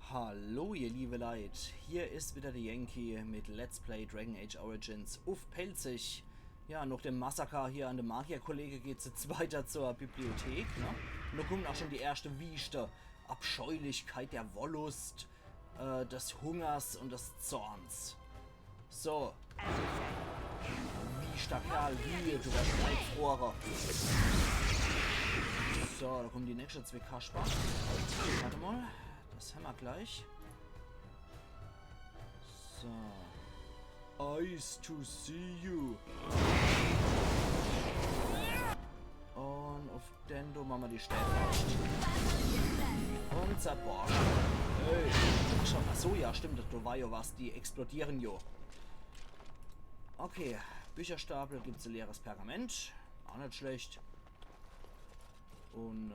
Hallo ihr liebe Leid, hier ist wieder der Yankee mit Let's Play Dragon Age Origins auf Pelzig. Ja, nach dem Massaker hier an dem Magierkollege geht es jetzt weiter zur Bibliothek, ne? Und da kommt auch schon die erste Wiechte. Abscheulichkeit der Wollust, des Hungers und des Zorns. So. Wiester Kerl, wie, du Streitfrohrer. So, da kommen die nächsten zwei Kasper. Warte mal. Das haben wir gleich. So. Eyes to see you. Und auf Dendo machen wir die Stäbe. Und zerborscht. Hey. Achso, ja, stimmt. Da war ja was. Die explodieren jo. Okay. Bücherstapel. Gibt es ein leeres Pergament. Auch nicht schlecht. Und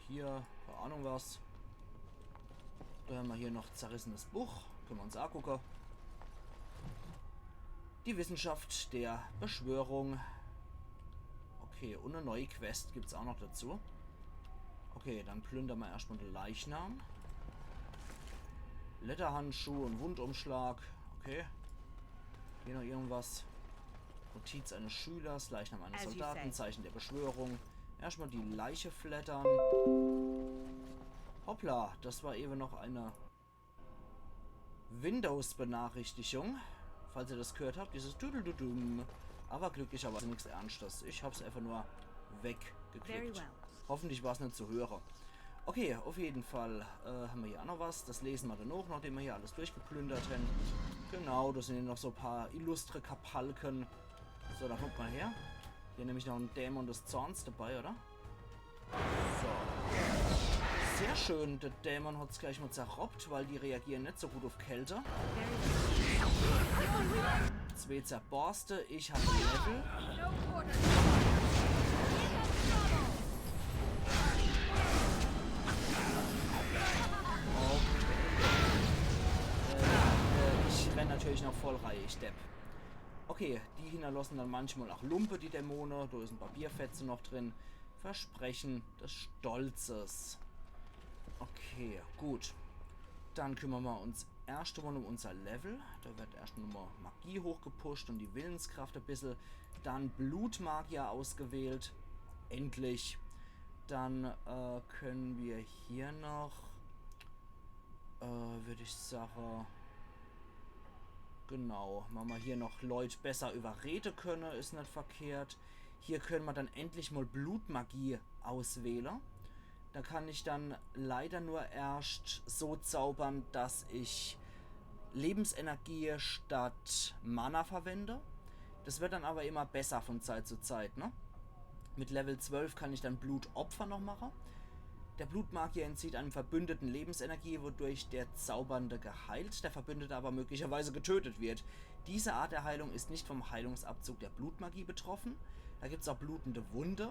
hier. Keine Ahnung was. Da haben wir hier noch zerrissenes Buch. Können wir uns angucken. Die Wissenschaft der Beschwörung. Okay, und eine neue Quest gibt es auch noch dazu. Okay, dann plündern wir erstmal den Leichnam. Lederhandschuh und Wundumschlag. Okay. Hier noch irgendwas. Notiz eines Schülers, Leichnam eines Soldaten, Zeichen der Beschwörung. Erstmal die Leiche flattern. Hoppla, das war eben noch eine Windows-Benachrichtigung. Falls ihr das gehört habt, dieses Düdeldudum. Aber glücklicherweise nichts Ernstes. Ich habe es einfach nur weggeklickt. Hoffentlich war es nicht zu hören. Okay, auf jeden Fall haben wir hier auch noch was. Das lesen wir dann auch, nachdem wir hier alles durchgeplündert haben. Genau, das sind hier noch so ein paar illustre Kapalken. So, da kommt mal her. Hier nämlich noch ein Dämon des Zorns dabei, oder? So. Sehr schön, der Dämon hat es gleich mal zerrobbt, weil die reagieren nicht so gut auf Kälte. Zwei zerborste, ich habe Level. Ich renne natürlich noch voll Reihe, ich Depp. Okay, die hinterlassen dann manchmal auch Lumpe, die Dämonen. Da ist ein Papierfetzen noch drin. Versprechen des Stolzes. Okay, gut. Dann kümmern wir uns erst einmal um unser Level. Da wird erst nochmal Magie hochgepusht und die Willenskraft ein bisschen. Dann Blutmagier ausgewählt. Endlich. Dann können wir hier noch, würde ich sagen, genau, machen wir hier noch Leute besser überreden können, ist nicht verkehrt. Hier können wir dann endlich mal Blutmagie auswählen. Da kann ich dann leider nur erst so zaubern, dass ich Lebensenergie statt Mana verwende. Das wird dann aber immer besser von Zeit zu Zeit, ne? Mit Level 12 kann ich dann Blutopfer noch machen. Der Blutmagier entzieht einem Verbündeten Lebensenergie, wodurch der Zaubernde geheilt, der Verbündete aber möglicherweise getötet wird. Diese Art der Heilung ist nicht vom Heilungsabzug der Blutmagie betroffen. Da gibt es auch blutende Wunde.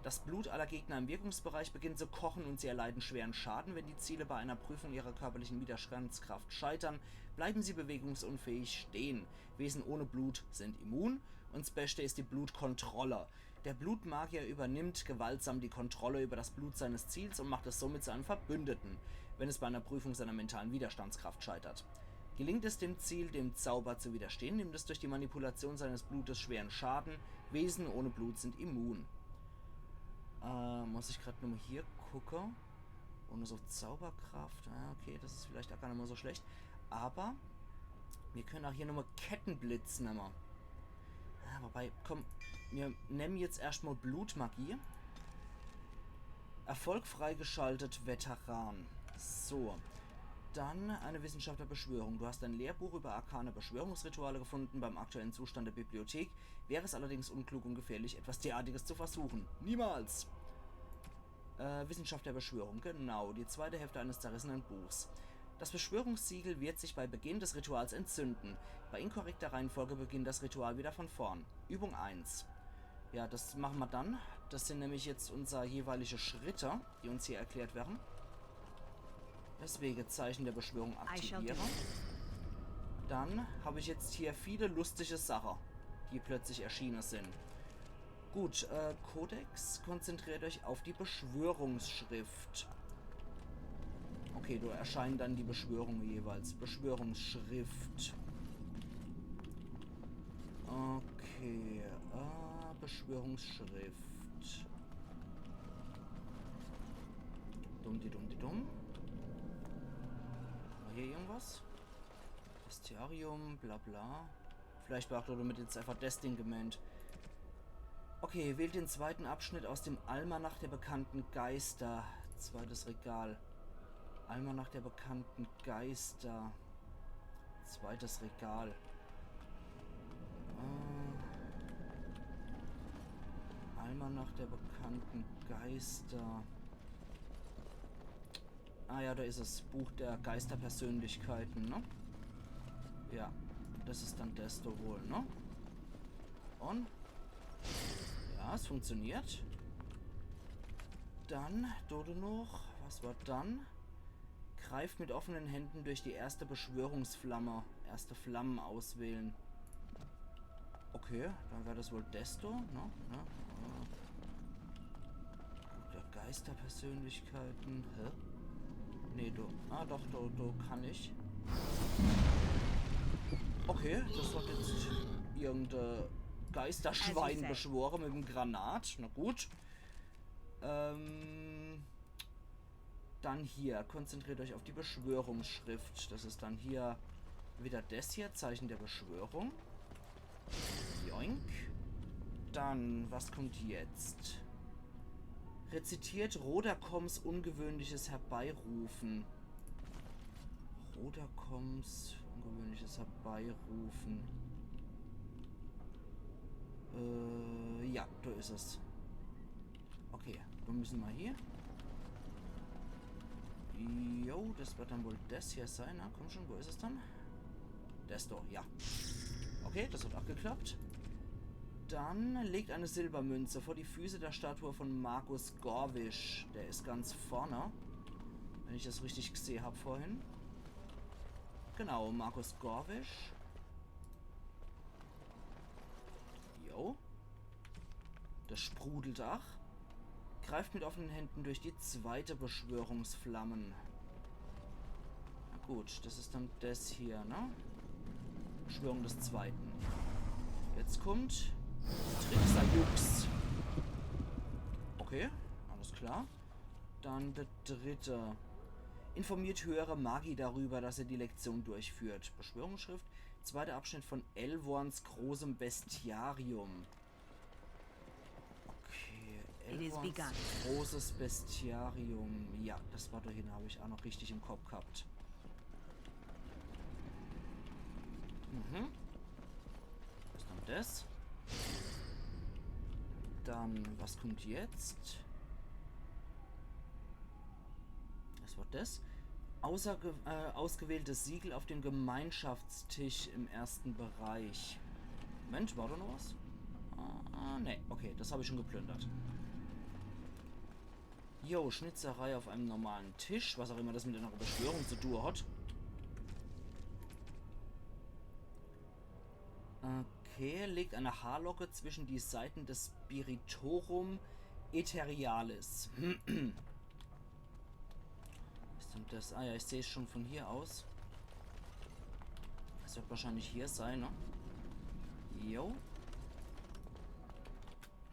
Das Blut aller Gegner im Wirkungsbereich beginnt zu kochen und sie erleiden schweren Schaden. Wenn die Ziele bei einer Prüfung ihrer körperlichen Widerstandskraft scheitern, bleiben sie bewegungsunfähig stehen. Wesen ohne Blut sind immun und das Beste ist die Blutkontrolle. Der Blutmagier übernimmt gewaltsam die Kontrolle über das Blut seines Ziels und macht es somit zu einem Verbündeten, wenn es bei einer Prüfung seiner mentalen Widerstandskraft scheitert. Gelingt es dem Ziel, dem Zauber zu widerstehen, nimmt es durch die Manipulation seines Blutes schweren Schaden. Wesen ohne Blut sind immun. Muss ich gerade nur mal hier gucken. Ohne so Zauberkraft. Okay, das ist vielleicht auch gar nicht mal so schlecht. Aber wir können auch hier nochmal Kettenblitz nehmen. Wobei, komm, wir nehmen jetzt erstmal Blutmagie. Erfolg freigeschaltet, Veteran. So. Dann eine Wissenschaft der Beschwörung. Du hast ein Lehrbuch über arkane Beschwörungsrituale gefunden. Beim aktuellen Zustand der Bibliothek wäre es allerdings unklug und gefährlich, etwas derartiges zu versuchen. Niemals! Wissenschaft der Beschwörung. Genau, die zweite Hälfte eines zerrissenen Buchs. Das Beschwörungssiegel wird sich bei Beginn des Rituals entzünden. Bei inkorrekter Reihenfolge beginnt das Ritual wieder von vorn. Übung 1. Ja, das machen wir dann. Das sind nämlich jetzt unsere jeweilige Schritte, die uns hier erklärt werden. Deswegen Zeichen der Beschwörung aktivieren. Dann habe ich jetzt hier viele lustige Sachen, die plötzlich erschienen sind. Gut, Kodex, konzentriert euch auf die Beschwörungsschrift. Okay, da erscheinen dann die Beschwörungen jeweils. Beschwörungsschrift. Okay, Beschwörungsschrift. Dumm. War hier irgendwas? Bestiarium, bla bla. Vielleicht war auch damit jetzt einfach das Ding gemeint. Okay, wählt den zweiten Abschnitt aus dem Almanach der bekannten Geister. Zweites Regal. Almanach der bekannten Geister. Zweites Regal. Almanach der bekannten Geister. Ah ja, da ist es. Buch der Geisterpersönlichkeiten, ne? Ja, das ist dann das da wohl, ne? Und? Ja, es funktioniert. Dann, Dodo noch. Was war dann? Greift mit offenen Händen durch die erste Beschwörungsflamme. Erste Flammen auswählen. Okay, dann wäre das wohl Desto, ne? Der Geisterpersönlichkeiten. Hä? Nee, du. Ah, doch, du kann ich. Okay, das hat jetzt irgendein Geisterschwein beschworen mit dem Granat. Na gut. Dann hier. Konzentriert euch auf die Beschwörungsschrift. Das ist dann hier wieder das hier. Zeichen der Beschwörung. Joink. Dann, was kommt jetzt? Rezitiert Rodakoms ungewöhnliches Herbeirufen. Rodakoms ungewöhnliches Herbeirufen. Ja, da ist es. Okay, wir müssen mal hier. Jo, das wird dann wohl das hier sein. Na, komm schon, wo ist es dann? Das doch, ja. Okay, das hat auch geklappt. Dann legt eine Silbermünze vor die Füße der Statue von Markus Gorwisch. Der ist ganz vorne. Wenn ich das richtig gesehen habe vorhin. Genau, Markus Gorwisch. Jo. Das Sprudeldach. Greift mit offenen Händen durch die zweite Beschwörungsflammen. Na gut, das ist dann das hier, ne? Beschwörung des zweiten. Jetzt kommt Tricksajux. Okay, alles klar. Dann der dritte. Informiert höhere Magi darüber, dass er die Lektion durchführt. Beschwörungsschrift. Zweiter Abschnitt von Elvorns großem Bestiarium. Okay, Elvorns großes Bestiarium. Ja, das war dahin, habe ich auch noch richtig im Kopf gehabt. Was ist dann das? Dann, was kommt jetzt? Was war das? Ausgewähltes Siegel auf dem Gemeinschaftstisch im ersten Bereich. Moment, war da noch was? Ne, okay, das habe ich schon geplündert. Jo, Schnitzerei auf einem normalen Tisch, was auch immer das mit einer Beschwörung zu tun hat. Okay, legt eine Haarlocke zwischen die Seiten des Spiritorum Etherealis. Ist denn das? Ah ja, ich sehe es schon von hier aus. Das wird wahrscheinlich hier sein, ne? Jo.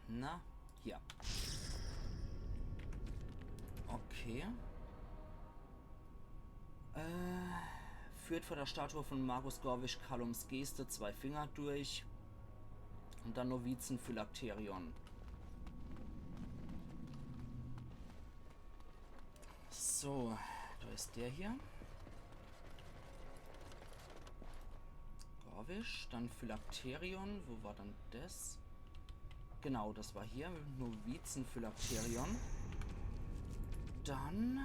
Na, hier. Okay. Führt vor der Statue von Markus Gorwisch Callums Geste 2 Finger durch. Und dann Novizen-Phylakterion. So, da ist der hier. Gorwisch, dann Phylakterion. Wo war dann das? Genau, das war hier. Novizen-Phylakterion. Dann...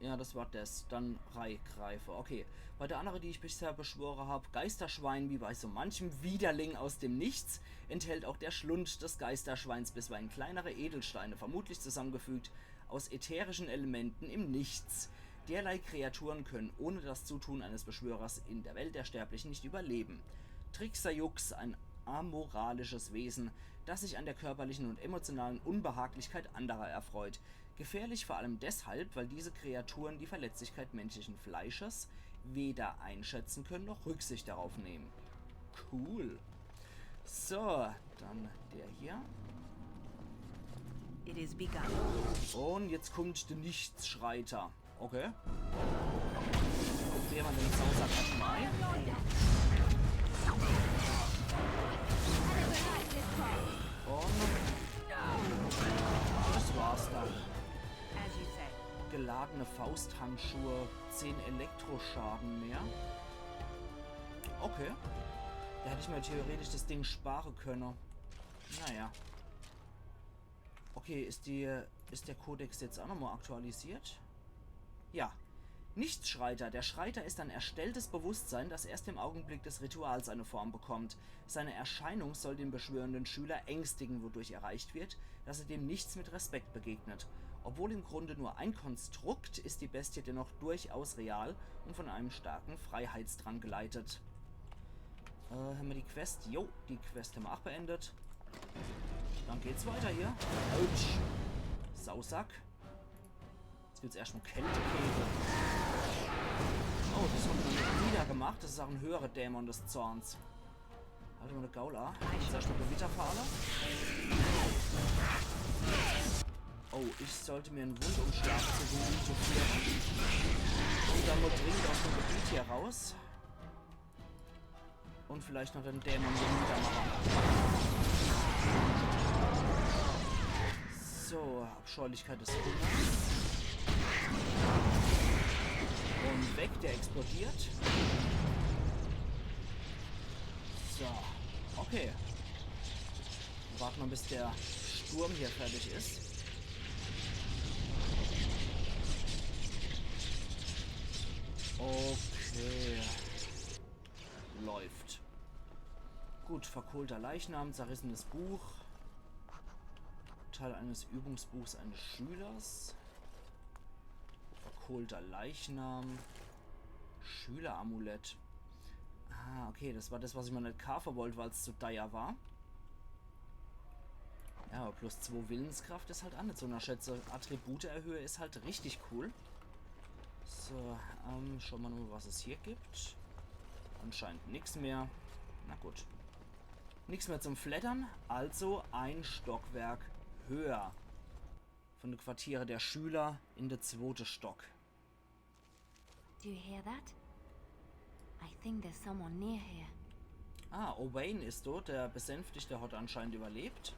Ja, das war das. Dann Reihgreifer. Okay. Bei der anderen, die ich bisher beschworen habe, Geisterschwein, wie bei so manchem Widerling aus dem Nichts, enthält auch der Schlund des Geisterschweins bisweilen kleinere Edelsteine, vermutlich zusammengefügt aus ätherischen Elementen im Nichts. Derlei Kreaturen können ohne das Zutun eines Beschwörers in der Welt der Sterblichen nicht überleben. Tricksajux, ein amoralisches Wesen, das sich an der körperlichen und emotionalen Unbehaglichkeit anderer erfreut. Gefährlich vor allem deshalb, weil diese Kreaturen die Verletzlichkeit menschlichen Fleisches weder einschätzen können noch Rücksicht darauf nehmen. Cool. So, dann der hier. It is begun. Und jetzt kommt der Nichtsschreiter. Okay. Probieren wir den Sausack erstmal ein. Und das war's dann. As you say. Geladene Fausthandschuhe, 10 Elektroschaden mehr. Okay. Da hätte ich mir theoretisch das Ding sparen können. Naja. Okay, ist der Kodex jetzt auch nochmal aktualisiert? Ja. Nichtsschreiter. Der Schreiter ist ein erstelltes Bewusstsein, das erst im Augenblick des Rituals eine Form bekommt. Seine Erscheinung soll den beschwörenden Schüler ängstigen, wodurch erreicht wird, dass er dem Nichts mit Respekt begegnet. Obwohl im Grunde nur ein Konstrukt, ist die Bestie dennoch durchaus real und von einem starken Freiheitsdrang geleitet. Haben wir die Quest? Jo, die Quest haben wir auch beendet. Dann geht's weiter hier. Autsch. Sausack. Jetzt gibt's erstmal Kältekegel. Oh, das haben wir noch wieder gemacht. Das ist auch ein höherer Dämon des Zorns. Halt mal eine Gaula. Jetzt erstmal Gewitterfahne. Oh, ich sollte mir einen Wundumschlag zu führen. Und dann mal dringend aus dem Gebiet hier raus. Und vielleicht noch den Dämon niedermachen. So, Abscheulichkeit des Hungers. Und weg, der explodiert. So, okay. Warten wir, bis der Sturm hier fertig ist. Okay. Läuft. Gut, verkohlter Leichnam, zerrissenes Buch. Teil eines Übungsbuchs eines Schülers. Verkohlter Leichnam. Schüleramulett. Ah, okay, das war das, was ich mal nicht kaufen wollte, weil es zu teuer war. Ja, aber plus 2 Willenskraft ist halt auch nicht so eine Schätze. Attribute erhöhe ist halt richtig cool. So, schauen wir mal, was es hier gibt. Anscheinend nichts mehr. Na gut. Nichts mehr zum Flattern. Also ein Stockwerk höher. Von den Quartiere der Schüler in der 2. Stock. Do you hear that? I think there's someone near here. Ah, Owain ist dort. Der Besänftigte hat anscheinend überlebt.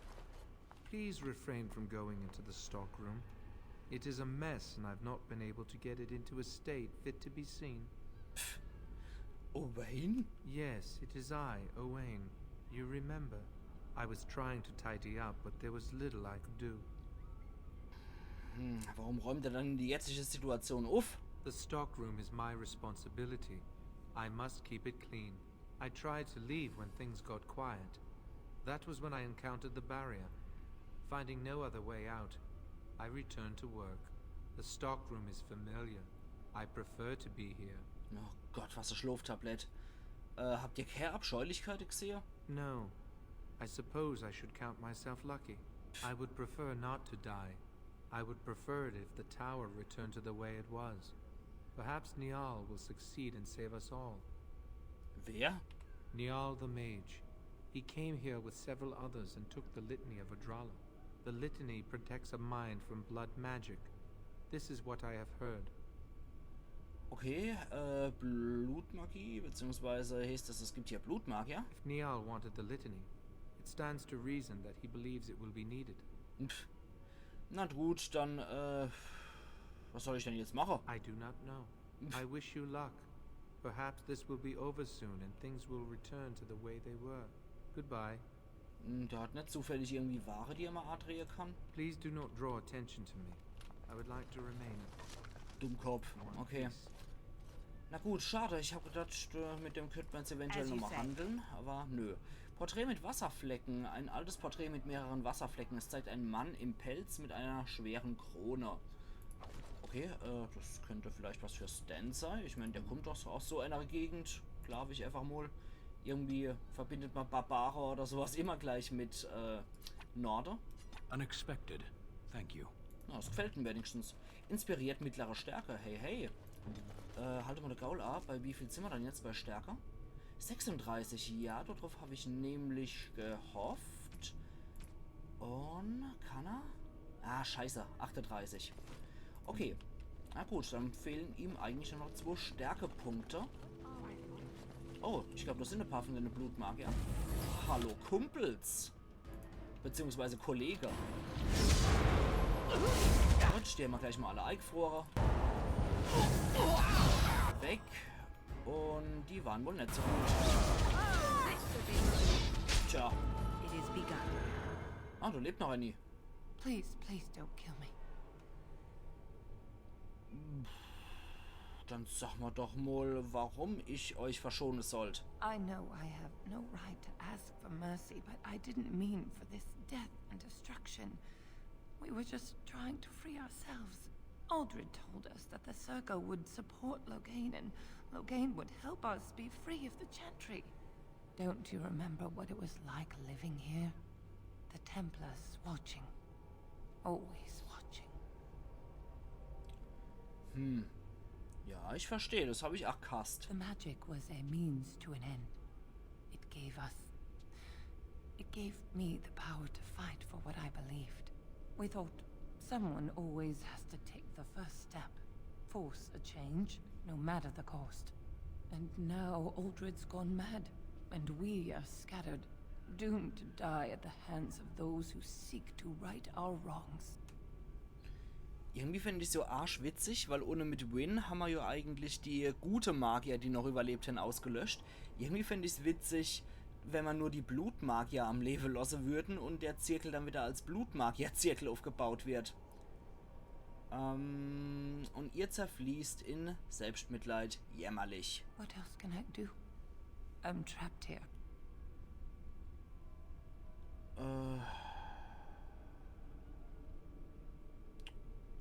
Please refrain from going into the stockroom. It is a mess and I've not been able to get it into a state fit to be seen. Pff. Owain? Yes, it is I, Owain. You remember? I was trying to tidy up, but there was little I could do. Warum räumt er dann in die jetzige Situation auf? The stockroom is my responsibility. I must keep it clean. I tried to leave when things got quiet. That was when I encountered the barrier. Finding no other way out, I returned to work. The stockroom is familiar. I prefer to be here. Oh Gott, was ein Schlaftablett. Habt ihr keine Abscheulichkeit gesehen? No. I suppose I should count myself lucky. I would prefer not to die. I would prefer it if the tower returned to the way it was. Perhaps Niall will succeed and save us all. Wer? Niall the Mage. He came here with several others and took the Litany of Adralla. The Litany protects a mind from blood magic. This is what I have heard. Okay, Blutmagie, beziehungsweise heißt das, es gibt hier Blutmagier. If Niall wanted the Litany, it stands to reason that he believes it will be needed. Pff. Na gut, dann, was soll ich denn jetzt machen? I do not know. I wish you luck. Perhaps this will be over soon and things will return to the way they were. Goodbye. Der hat nicht zufällig irgendwie Ware, die er mal adrehen kann? Please do not draw attention to me. I would like to remain. Dummkopf. Okay. Peace. Na gut, schade. Ich habe gedacht, mit dem könnte man jetzt eventuell As you nochmal say. handeln, aber nö. Porträt mit Wasserflecken. Ein altes Porträt mit mehreren Wasserflecken. Es zeigt einen Mann im Pelz mit einer schweren Krone. Okay, das könnte vielleicht was für Stan sein. Ich meine, der kommt doch aus so einer Gegend. Glaube ich einfach mal. Irgendwie verbindet man Barbare oder sowas immer gleich mit Norde. Unexpected. Thank you. Na, das gefällt mir wenigstens. Inspiriert mittlere Stärke. Hey, hey. Halte mal der Gaul ab. Bei wie viel sind wir dann jetzt bei Stärke? 36. Ja, darauf habe ich nämlich gehofft. Und kann er? Ah, scheiße. 38. Okay. Na gut, dann fehlen ihm eigentlich nur noch 2 Stärkepunkte. Oh, ich glaube, das sind ein paar von den Blutmagier. Hallo, Kumpels. Beziehungsweise Kollege. Und stehen wir gleich mal alle eingefroren. Weg. Und die waren wohl nicht so gut. Tja. It is begun. Ah, du lebst noch, Annie. Please, please don't kill me. Dann sag mal doch mal, warum ich euch verschonen sollt. I know I have no right to ask for mercy, but I didn't mean for this death and destruction. We were just trying to free ourselves. Aldred told us that the Circle would support Loghain, and Loghain would help us be free of the Chantry. Don't you remember what it was like living here? The Templars watching. Always watching. Ja, ich verstehe, das habe ich erkasst. The magic was a means to an end. It gave me the power to fight for what I believed. We thought someone always has to take the first step, force a change, no matter the cost. And now Aldred's gone mad, and we are scattered, doomed to die at the hands of those who seek to right our wrongs. Irgendwie finde ich so arschwitzig, weil ohne mit Win haben wir ja eigentlich die gute Magier, die noch überlebt haben, ausgelöscht. Irgendwie finde ich es witzig, wenn man nur die Blutmagier am Leben lassen würden und der Zirkel dann wieder als Blutmagier-Zirkel aufgebaut wird. Und ihr zerfließt in Selbstmitleid jämmerlich. What else can I do? I'm trapped here.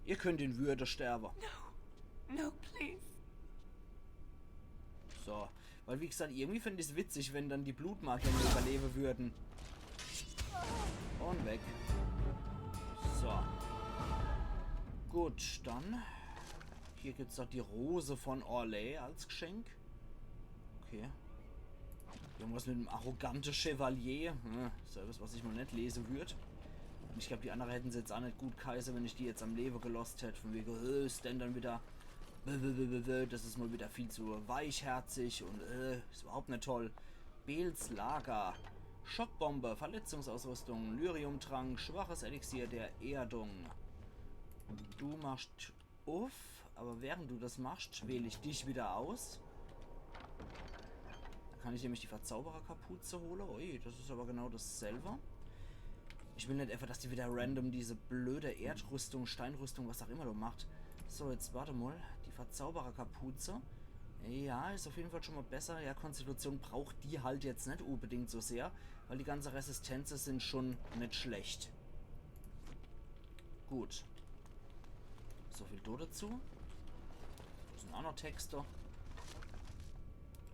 Ihr könnt in Würde sterben. No, please. So, weil wie gesagt, irgendwie finde ich es witzig, wenn dann die Blutmagier nur überleben würden. Und weg. So. Gut, dann. Hier gibt es doch die Rose von Orlais als Geschenk. Okay. Irgendwas mit einem arroganten Chevalier. Selbst was ich mal nicht lesen würde. Und ich glaube, die anderen hätten sie jetzt auch nicht gut geheißen, wenn ich die jetzt am Leben gelost hätte. Von wegen, ist denn dann wieder. Das ist mal wieder viel zu weichherzig und ist überhaupt nicht toll. Bels Lager. Schockbombe, Verletzungsausrüstung, Lyriumtrank, schwaches Elixier der Erdung. Du machst uff, aber während du das machst, wähle ich dich wieder aus. Da kann ich nämlich die Verzaubererkapuze holen. Ui, das ist aber genau dasselbe. Ich will nicht einfach, dass die wieder random diese blöde Erdrüstung, Steinrüstung, was auch immer du macht. So, jetzt warte mal. Die Verzaubererkapuze. Ja, ist auf jeden Fall schon mal besser. Ja, Konstitution braucht die halt jetzt nicht unbedingt so sehr, weil die ganzen Resistenzen sind schon nicht schlecht. Gut. So viel dazu. Das sind auch noch Texte.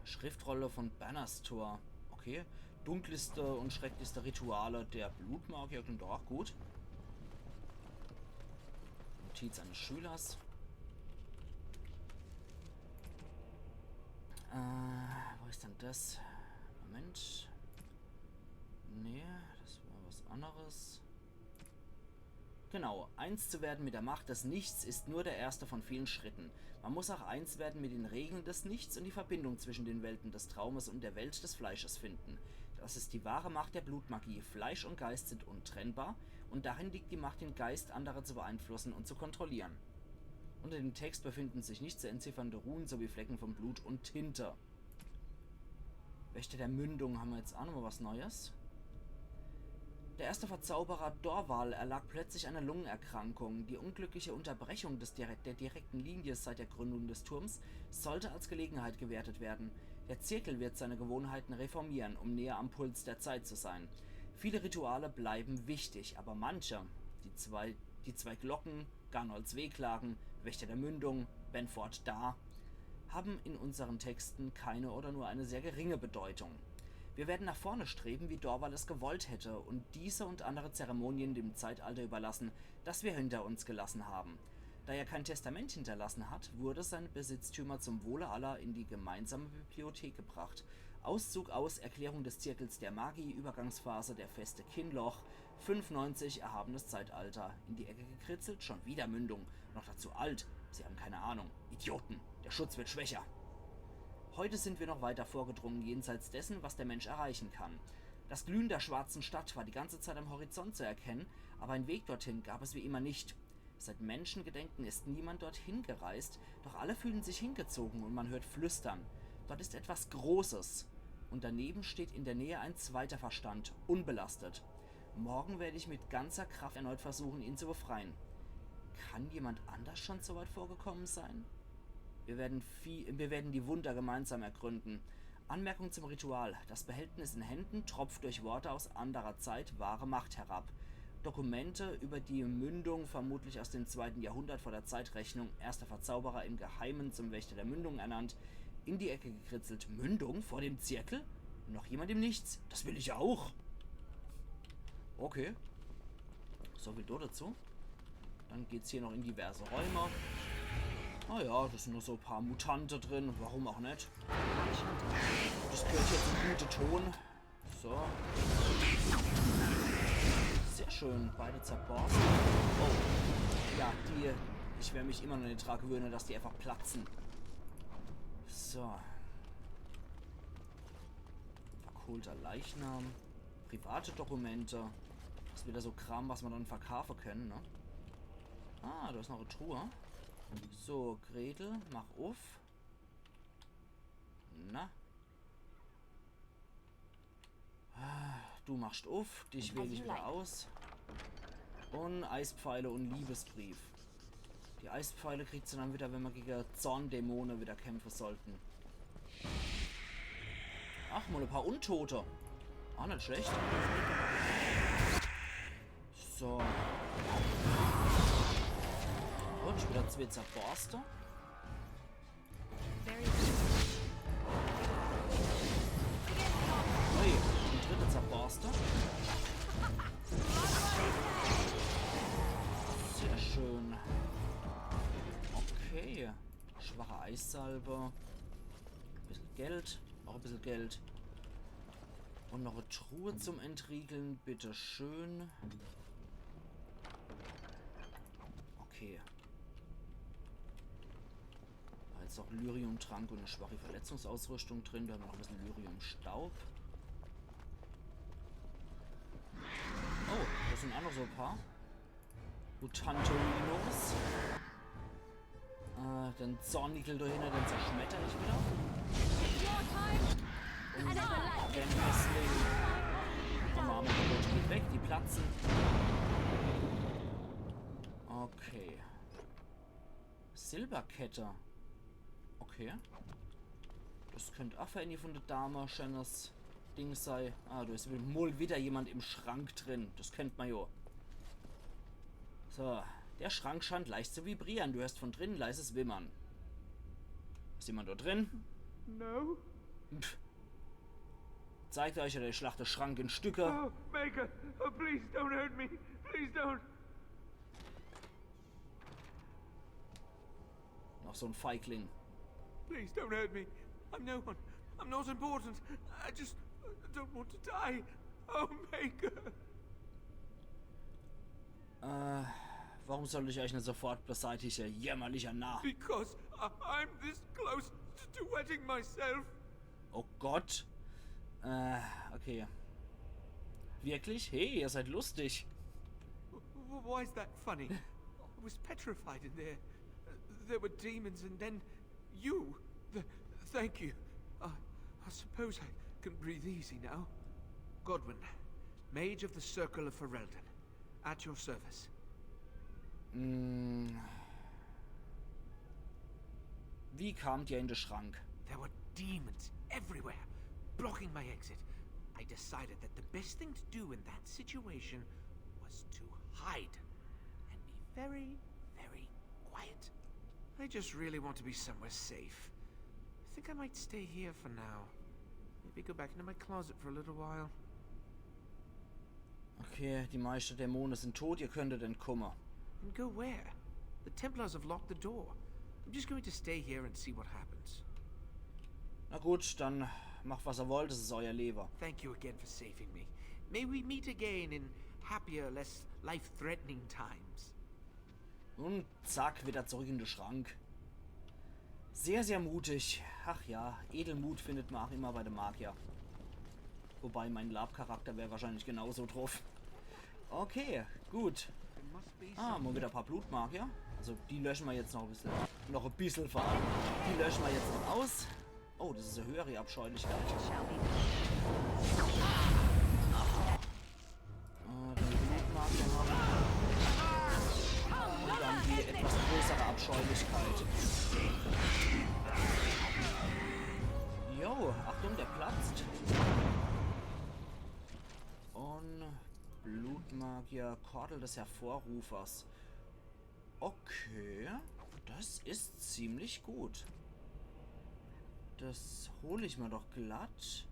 Schriftrolle von Bannerstor. Okay. Dunkelste und schrecklichste Rituale der Blutmagier. Klingt doch auch gut. Notiz eines Schülers. Wo ist denn das? Moment. Nee, das war was anderes. Genau, eins zu werden mit der Macht des Nichts ist nur der erste von vielen Schritten. Man muss auch eins werden mit den Regeln des Nichts und die Verbindung zwischen den Welten des Traumes und der Welt des Fleisches finden. Das ist die wahre Macht der Blutmagie. Fleisch und Geist sind untrennbar und darin liegt die Macht, den Geist anderer zu beeinflussen und zu kontrollieren. Unter dem Text befinden sich nicht zu entziffernde Runen sowie Flecken von Blut und Tinte. Wächter der Mündung haben wir jetzt auch nochmal was Neues. Der erste Verzauberer Dorval erlag plötzlich einer Lungenerkrankung. Die unglückliche Unterbrechung der direkten Linie seit der Gründung des Turms sollte als Gelegenheit gewertet werden. Der Zirkel wird seine Gewohnheiten reformieren, um näher am Puls der Zeit zu sein. Viele Rituale bleiben wichtig, aber manche, die zwei Glocken, Garnolds Wehklagen, Wächter der Mündung, Benford da, haben in unseren Texten keine oder nur eine sehr geringe Bedeutung. Wir werden nach vorne streben, wie Dorval es gewollt hätte, und diese und andere Zeremonien dem Zeitalter überlassen, das wir hinter uns gelassen haben. Da er kein Testament hinterlassen hat, wurde sein Besitztümer zum Wohle aller in die gemeinsame Bibliothek gebracht. Auszug aus Erklärung des Zirkels der Magie, Übergangsphase, der Feste Kinloch, 95, erhabenes Zeitalter. In die Ecke gekritzelt, schon wieder Mündung. Noch dazu alt. Sie haben keine Ahnung. Idioten. Der Schutz wird schwächer. Heute sind wir noch weiter vorgedrungen, jenseits dessen, was der Mensch erreichen kann. Das Glühen der schwarzen Stadt war die ganze Zeit am Horizont zu erkennen, aber einen Weg dorthin gab es wie immer nicht. Seit Menschengedenken ist niemand dorthin gereist, doch alle fühlen sich hingezogen und man hört Flüstern. Dort ist etwas Großes. Und daneben steht in der Nähe ein zweiter Verstand, unbelastet. Morgen werde ich mit ganzer Kraft erneut versuchen, ihn zu befreien. Kann jemand anders schon so weit vorgekommen sein? Wir werden die Wunder gemeinsam ergründen. Anmerkung zum Ritual. Das Behältnis in Händen tropft durch Worte aus anderer Zeit wahre Macht herab. Dokumente über die Mündung, vermutlich aus dem 2. Jahrhundert vor der Zeitrechnung, erster Verzauberer im Geheimen zum Wächter der Mündung ernannt, in die Ecke gekritzelt. Mündung vor dem Zirkel? Noch jemand im Nichts? Das will ich auch. Okay. So viel dazu. Dann geht's hier noch in diverse Räume. Naja, das sind nur so ein paar Mutante drin. Warum auch nicht? Das gehört jetzt in gute Ton. So. Sehr schön. Beide zerborsten. Oh. Ja, die... Ich werde mich immer noch nicht daran gewöhnen, dass die einfach platzen. So. Verkohlter Leichnam. Private Dokumente. Das ist wieder so Kram, was man dann verkaufen können, ne? Ah, da ist noch eine Truhe. So, Gretel, mach auf. Na? Du machst auf, dich wähle ich wieder aus. Und Eispfeile und Liebesbrief. Die Eispfeile kriegt sie dann wieder, wenn wir gegen Zorndämonen wieder kämpfen sollten. Ach, mal ein paar Untote. Auch nicht schlecht. So. Und wieder zwei Zerborste. Ui, die dritte Zerborste. Sehr schön. Okay. Schwache Eissalbe. Ein bisschen Geld. Auch ein bisschen Geld. Und noch eine Truhe zum Entriegeln. Bitte schön. Okay. Da ist auch Lyrium-Trank und eine schwache Verletzungsausrüstung drin. Da haben wir noch ein bisschen Lyrium-Staub. Oh, das sind auch noch so ein paar. Mutantorinos. Den Zornigel dahinter, den zerschmetter ich wieder. Und den Messling. Mama geht weg, die platzen. Okay. Silberkette. Okay. Das könnte auch für eine von der Dame schönes Ding sein. Ah, da ist wohl wieder jemand im Schrank drin. Das kennt man ja. So. Der Schrank scheint leicht zu vibrieren. Du hörst von drinnen leises Wimmern. Ist jemand da drin? No. Pff. Zeigt euch, der schlacht den Schrank in Stücke. Oh, Maker, oh, please don't hurt me. Please don't. Noch so ein Feigling. Please don't hurt me. I'm no one. I'm not important. I just don't want to die. Oh, Maker. Warum soll ich euch nicht sofort beseitigen? Jämmerlicher Narr. Because I'm this close to wetting myself. Oh Gott. Okay. Wirklich? Hey, ihr seid lustig. Why is that funny? I was petrified in there. There were demons and then you. Thank you. I suppose I can breathe easy now. Godwin, Mage of the Circle of Ferelden, at your service. Wie kamt ihr in den Schrank? There were demons everywhere, blocking my exit. I decided that the best thing to do in that situation was to hide and be very, very quiet. I just really want to be somewhere safe. I think I might stay here for now. me go back into my closet for a little while. Okay, die meisten Dämonen sind tot, ihr könntet entkommen. And go where? The Templars have locked the door. I'm just going to stay here and see what happens. Na gut, dann macht was ihr wollt, das ist euer Leben. Thank you again for saving me. May we meet again in happier, less life-threatening times. Und zack, wieder zurück in den Schrank. Sehr, sehr mutig. Ach ja, Edelmut findet man auch immer bei dem Magier. Wobei mein Lab-Charakter wäre wahrscheinlich genauso drauf. Okay, gut. Mal wieder ein paar Blutmagier. Also die löschen wir jetzt noch ein bisschen. Vor allem. Die löschen wir jetzt noch aus. Oh, das ist eine höhere Abscheulichkeit. Die Blutmagier haben. Und dann die etwas größere Abscheulichkeit. Jo, Achtung, der platzt. Und Blutmagier, Kordel des Hervorrufers. Okay, das ist ziemlich gut. Das hole ich mir doch glatt.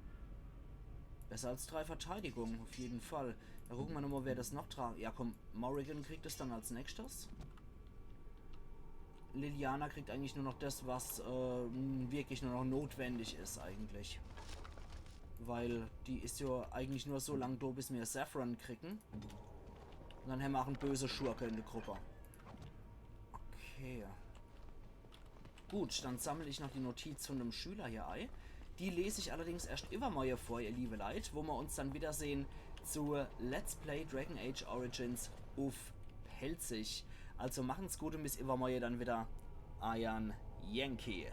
Besser als 3 Verteidigungen, auf jeden Fall. Da gucken wir nochmal, wer das noch tragt. Ja komm, Morrigan kriegt es dann als nächstes. Liliana kriegt eigentlich nur noch das, was wirklich nur noch notwendig ist eigentlich. Weil die ist ja eigentlich nur so lange da, bis wir Saffron kriegen. Und dann haben wir auch einen bösen Schurke in der Gruppe. Okay. Gut, dann sammle ich noch die Notiz von dem Schüler hier ein. Die lese ich allerdings erst übermorgen vor, ihr liebe Leute, wo wir uns dann wiedersehen zu Let's Play Dragon Age Origins auf Pelzig. Also machen's gut und bis übermorgen dann wieder. Iron Yankee.